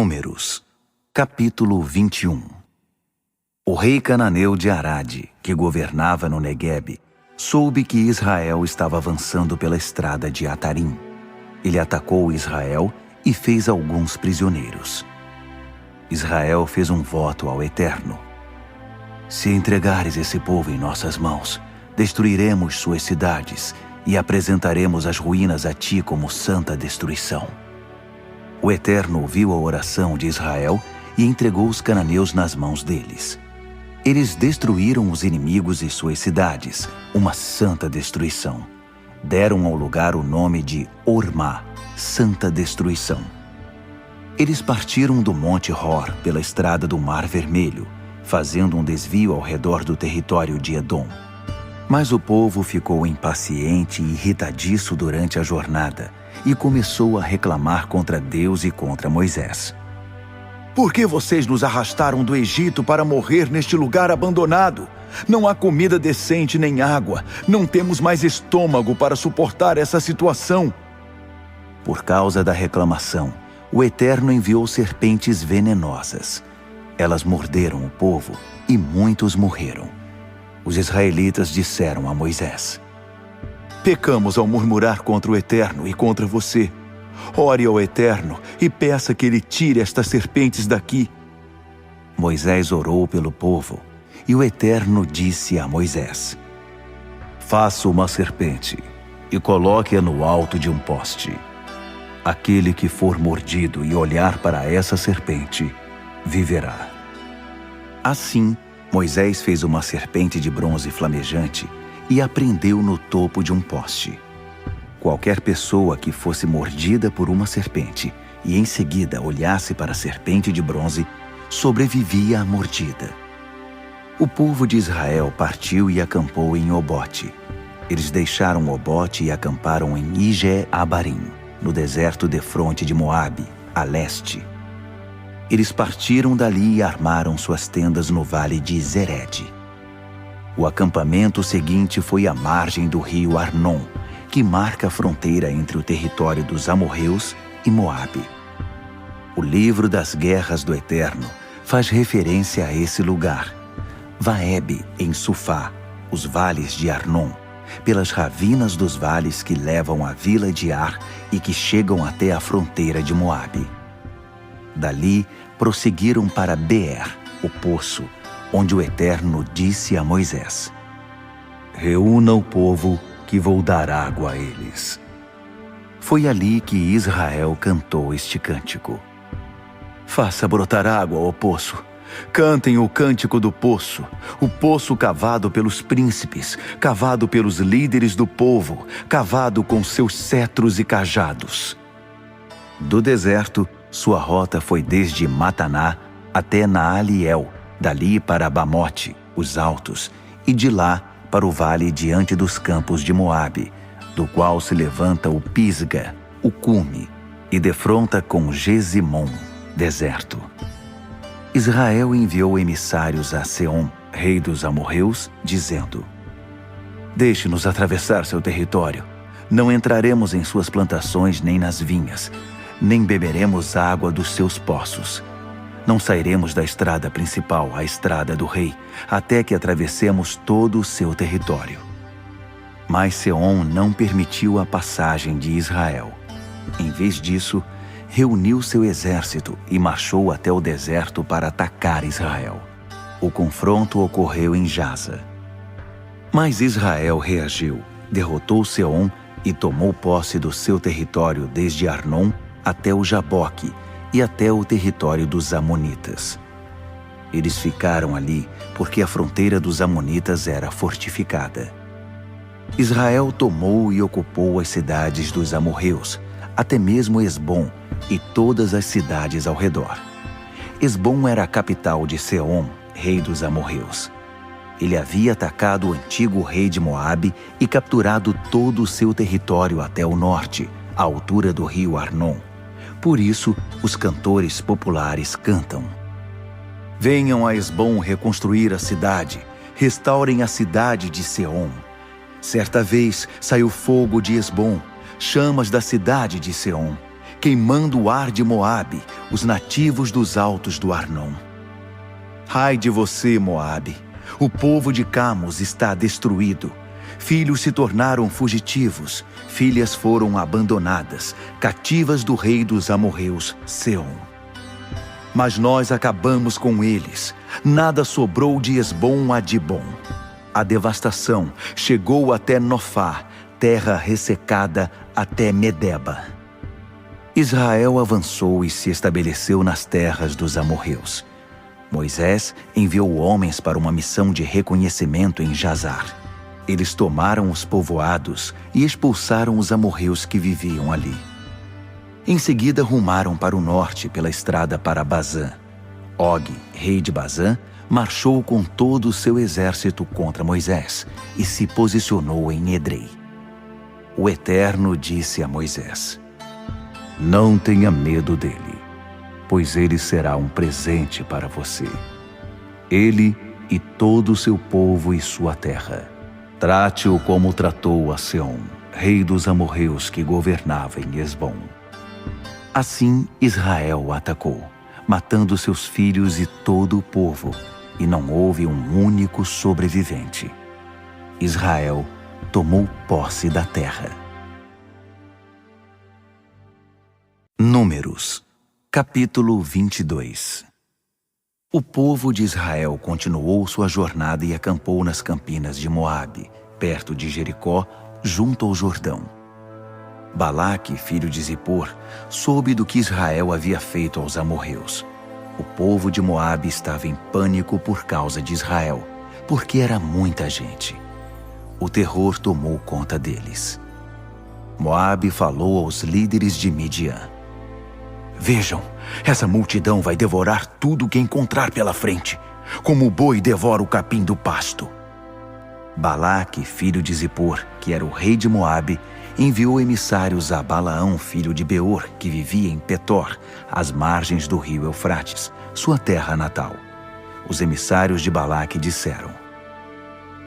Números, capítulo 21. O rei cananeu de Arade, que governava no Neguebe, soube que Israel estava avançando pela estrada de Atarim. Ele atacou Israel e fez alguns prisioneiros. Israel fez um voto ao Eterno: se entregares esse povo em nossas mãos, destruiremos suas cidades e apresentaremos as ruínas a ti como santa destruição. O Eterno ouviu a oração de Israel e entregou os cananeus nas mãos deles. Eles destruíram os inimigos e suas cidades, uma santa destruição. Deram ao lugar o nome de Ormá, santa destruição. Eles partiram do Monte Hor pela estrada do Mar Vermelho, fazendo um desvio ao redor do território de Edom. Mas o povo ficou impaciente e irritadiço durante a jornada e começou a reclamar contra Deus e contra Moisés. Por que vocês nos arrastaram do Egito para morrer neste lugar abandonado? Não há comida decente nem água. Não temos mais estômago para suportar essa situação. Por causa da reclamação, o Eterno enviou serpentes venenosas. Elas morderam o povo e muitos morreram. Os israelitas disseram a Moisés: pecamos ao murmurar contra o Eterno e contra você. Ore ao Eterno e peça que ele tire estas serpentes daqui. Moisés orou pelo povo e o Eterno disse a Moisés: faça uma serpente e coloque-a no alto de um poste. Aquele que for mordido e olhar para essa serpente, viverá. Assim, Moisés fez uma serpente de bronze flamejante e a prendeu no topo de um poste. Qualquer pessoa que fosse mordida por uma serpente e em seguida olhasse para a serpente de bronze, sobrevivia à mordida. O povo de Israel partiu e acampou em Obote. Eles deixaram Obote e acamparam em Ije-Abarim, no deserto defronte de Moabe, a leste. Eles partiram dali e armaram suas tendas no vale de Zered. O acampamento seguinte foi à margem do rio Arnon, que marca a fronteira entre o território dos amorreus e Moabe. O livro das guerras do Eterno faz referência a esse lugar. Vaebe, em Sufá, os vales de Arnon, pelas ravinas dos vales que levam à vila de Ar e que chegam até a fronteira de Moabe. Dali, prosseguiram para Beer, o poço, onde o Eterno disse a Moisés: reúna o povo, que vou dar água a eles. Foi ali que Israel cantou este cântico: faça brotar água, ó poço. Cantem o cântico do poço, o poço cavado pelos príncipes, cavado pelos líderes do povo, cavado com seus cetros e cajados. Do deserto, sua rota foi desde Mataná até Naaliel, dali para Bamote, os altos, e de lá para o vale diante dos campos de Moabe, do qual se levanta o Pisga, o cume, e defronta com Gesimom, deserto. Israel enviou emissários a Seom, rei dos amorreus, dizendo: deixe-nos atravessar seu território. Não entraremos em suas plantações nem nas vinhas, nem beberemos água dos seus poços. Não sairemos da estrada principal, a estrada do rei, até que atravessemos todo o seu território. Mas Seom não permitiu a passagem de Israel. Em vez disso, reuniu seu exército e marchou até o deserto para atacar Israel. O confronto ocorreu em Jaza. Mas Israel reagiu, derrotou Seom e tomou posse do seu território desde Arnon até o Jaboque e até o território dos Amonitas. Eles ficaram ali porque a fronteira dos Amonitas era fortificada. Israel tomou e ocupou as cidades dos amorreus, até mesmo Esbom e todas as cidades ao redor. Esbom era a capital de Seom, rei dos amorreus. Ele havia atacado o antigo rei de Moabe e capturado todo o seu território até o norte, à altura do rio Arnon. Por isso, os cantores populares cantam: venham a Esbom reconstruir a cidade, restaurem a cidade de Seom. Certa vez saiu fogo de Esbom, chamas da cidade de Seom. queimando o ar de Moabe, os nativos dos altos do Arnon. Ai de você, Moabe! O povo de Camos está destruído. Filhos se tornaram fugitivos, filhas foram abandonadas, cativas do rei dos amorreus, Seom. Mas nós acabamos com eles. Nada sobrou de Esbom a Dibom. A devastação chegou até Nofá, terra ressecada até Medeba. Israel avançou e se estabeleceu nas terras dos amorreus. Moisés enviou homens para uma missão de reconhecimento em Jazar. Eles tomaram os povoados e expulsaram os amorreus que viviam ali. Em seguida rumaram para o norte pela estrada para Bazã. Og, rei de Bazã, marchou com todo o seu exército contra Moisés e se posicionou em Edrei. O Eterno disse a Moisés: Não tenha medo dele, pois ele será um presente para você. Ele e todo o seu povo e sua terra. Trate-o como tratou a Seom, rei dos amorreus que governava em Esbom. Assim Israel atacou, matando seus filhos e todo o povo, e não houve um único sobrevivente. Israel tomou posse da terra. Números, capítulo 22. O povo de Israel continuou sua jornada e acampou nas campinas de Moabe, perto de Jericó, junto ao Jordão. Balaque, filho de Zippor, soube do que Israel havia feito aos amorreus. O povo de Moabe estava em pânico por causa de Israel, porque era muita gente. O terror tomou conta deles. Moabe falou aos líderes de Midian: Vejam, essa multidão vai devorar tudo que encontrar pela frente, como o boi devora o capim do pasto. Balaque, filho de Zippor, que era o rei de Moabe, enviou emissários a Balaão, filho de Beor, que vivia em Petor, às margens do rio Eufrates, sua terra natal. Os emissários de Balaque disseram: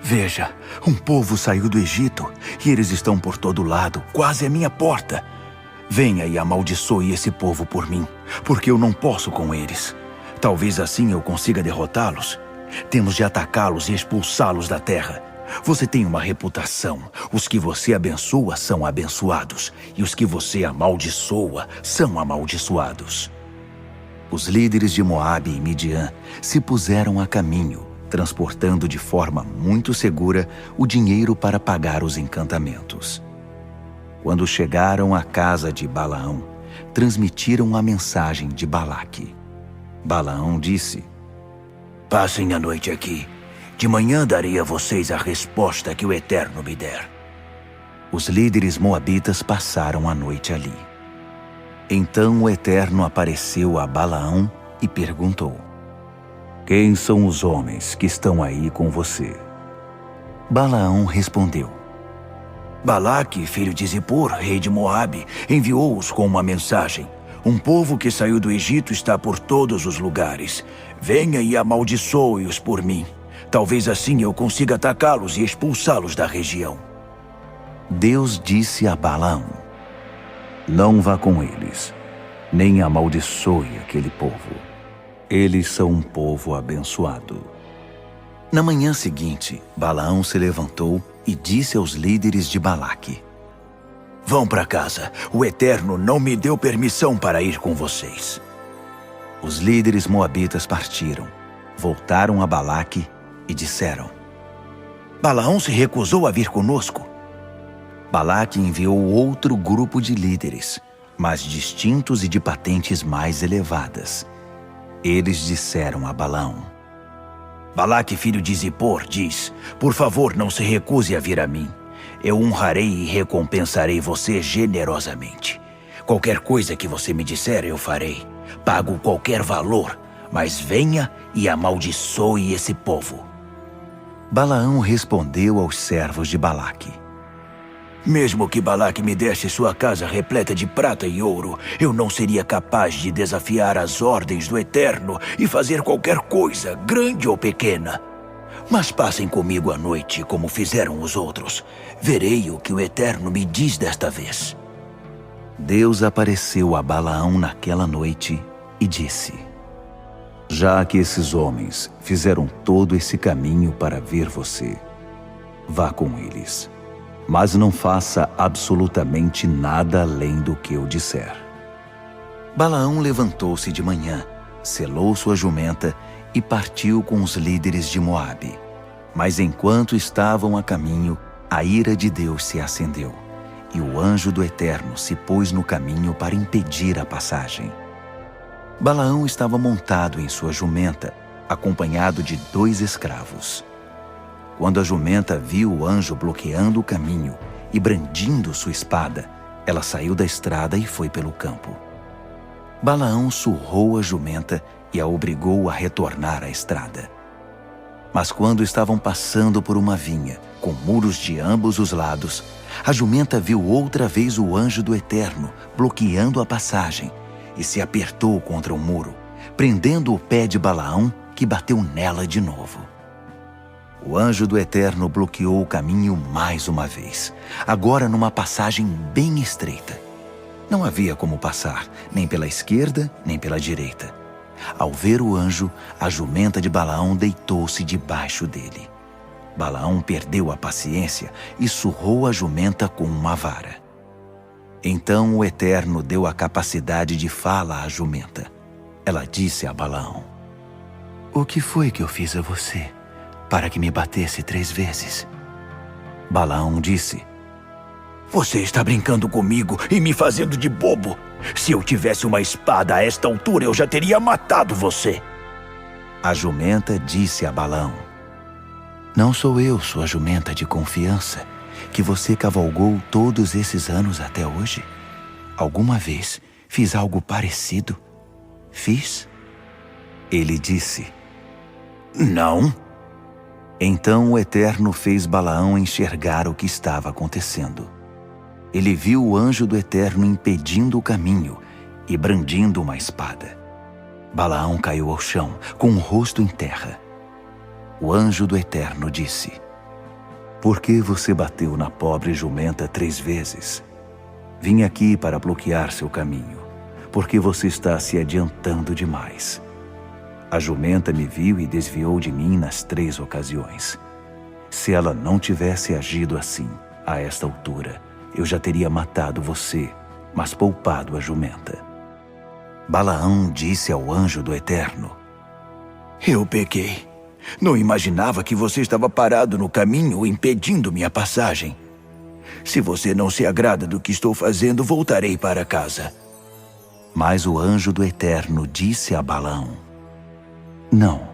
Veja, um povo saiu do Egito e eles estão por todo lado, quase à minha porta. Venha e amaldiçoe esse povo por mim, porque eu não posso com eles. Talvez assim eu consiga derrotá-los. Temos de atacá-los e expulsá-los da terra. Você tem uma reputação. Os que você abençoa são abençoados, e os que você amaldiçoa são amaldiçoados. Os líderes de Moabe e Midian se puseram a caminho, transportando de forma muito segura o dinheiro para pagar os encantamentos. Quando chegaram à casa de Balaão, transmitiram a mensagem de Balaque. Balaão disse: Passem a noite aqui. De manhã darei a vocês a resposta que o Eterno me der. Os líderes moabitas passaram a noite ali. Então o Eterno apareceu a Balaão e perguntou: Quem são os homens que estão aí com você? Balaão respondeu: Balaque, filho de Zippor, rei de Moabe, enviou-os com uma mensagem. Um povo que saiu do Egito está por todos os lugares. Venha e amaldiçoe-os por mim. Talvez assim eu consiga atacá-los e expulsá-los da região. Deus disse a Balaão: Não vá com eles, nem amaldiçoe aquele povo. Eles são um povo abençoado. Na manhã seguinte, Balaão se levantou e disse aos líderes de Balaque: Vão para casa, o Eterno não me deu permissão para ir com vocês. Os líderes moabitas partiram, voltaram a Balaque e disseram: Balaão se recusou a vir conosco. Balaque enviou outro grupo de líderes, mas distintos e de patentes mais elevadas. Eles disseram a Balaão: Balaque, filho de Zippor, diz: Por favor, não se recuse a vir a mim. Eu honrarei e recompensarei você generosamente. Qualquer coisa que você me disser, eu farei. Pago qualquer valor, mas venha e amaldiçoe esse povo. Balaão respondeu aos servos de Balaque: Mesmo que Balaque me desse sua casa repleta de prata e ouro, eu não seria capaz de desafiar as ordens do Eterno e fazer qualquer coisa, grande ou pequena. Mas passem comigo à noite, como fizeram os outros. Verei o que o Eterno me diz desta vez. Deus apareceu a Balaão naquela noite e disse: já que esses homens fizeram todo esse caminho para ver você, vá com eles, mas não faça absolutamente nada além do que eu disser. Balaão levantou-se de manhã, selou sua jumenta e partiu com os líderes de Moabe. Mas enquanto estavam a caminho, a ira de Deus se acendeu, e o anjo do Eterno se pôs no caminho para impedir a passagem. Balaão estava montado em sua jumenta, acompanhado de 2 escravos. Quando a jumenta viu o anjo bloqueando o caminho e brandindo sua espada, ela saiu da estrada e foi pelo campo. Balaão surrou a jumenta e a obrigou a retornar à estrada. Mas quando estavam passando por uma vinha, com muros de ambos os lados, a jumenta viu outra vez o anjo do Eterno bloqueando a passagem e se apertou contra o muro, prendendo o pé de Balaão, que bateu nela de novo. O anjo do Eterno bloqueou o caminho mais uma vez, agora numa passagem bem estreita. Não havia como passar, nem pela esquerda, nem pela direita. Ao ver o anjo, a jumenta de Balaão deitou-se debaixo dele. Balaão perdeu a paciência e surrou a jumenta com uma vara. Então o Eterno deu a capacidade de fala à jumenta. Ela disse a Balaão: o que foi que eu fiz a você, para que me batesse 3 vezes? Balaão disse: você está brincando comigo e me fazendo de bobo. Se eu tivesse uma espada a esta altura, eu já teria matado você. A jumenta disse a Balaão: não sou eu sua jumenta de confiança, que você cavalgou todos esses anos até hoje? Alguma vez fiz algo parecido? Fiz? Ele disse: não. Então o Eterno fez Balaão enxergar o que estava acontecendo. Ele viu o anjo do Eterno impedindo o caminho e brandindo uma espada. Balaão caiu ao chão, com o rosto em terra. O anjo do Eterno disse: por que você bateu na pobre jumenta 3 vezes? Vim aqui para bloquear seu caminho, porque você está se adiantando demais. A jumenta me viu e desviou de mim nas 3 ocasiões. Se ela não tivesse agido assim, a esta altura, eu já teria matado você, mas poupado a jumenta. Balaão disse ao anjo do Eterno: eu pequei. Não imaginava que você estava parado no caminho, impedindo minha passagem. Se você não se agrada do que estou fazendo, voltarei para casa. Mas o anjo do Eterno disse a Balaão: não,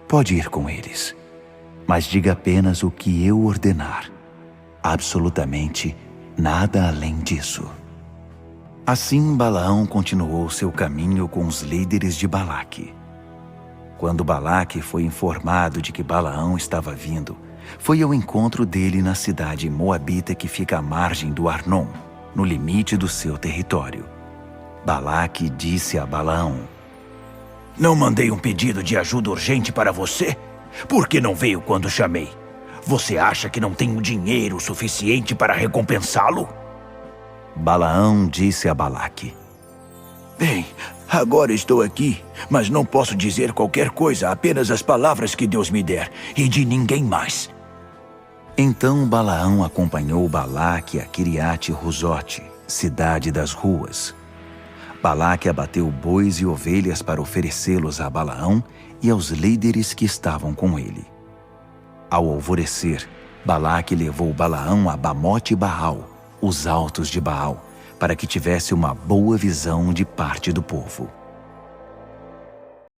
pode ir com eles, mas diga apenas o que eu ordenar. Absolutamente nada além disso. Assim Balaão continuou seu caminho com os líderes de Balaque. Quando Balaque foi informado de que Balaão estava vindo, foi ao encontro dele na cidade moabita que fica à margem do Arnon, no limite do seu território. Balaque disse a Balaão: não mandei um pedido de ajuda urgente para você? Por que não veio quando chamei? Você acha que não tenho dinheiro suficiente para recompensá-lo? Balaão disse a Balaque: bem, agora estou aqui, mas não posso dizer qualquer coisa, apenas as palavras que Deus me der, e de ninguém mais. Então Balaão acompanhou Balaque a Quiriate-Ruzote, cidade das ruas. Balaque abateu bois e ovelhas para oferecê-los a Balaão e aos líderes que estavam com ele. Ao alvorecer, Balaque levou Balaão a Bamote Baal, os altos de Baal, para que tivesse uma boa visão de parte do povo.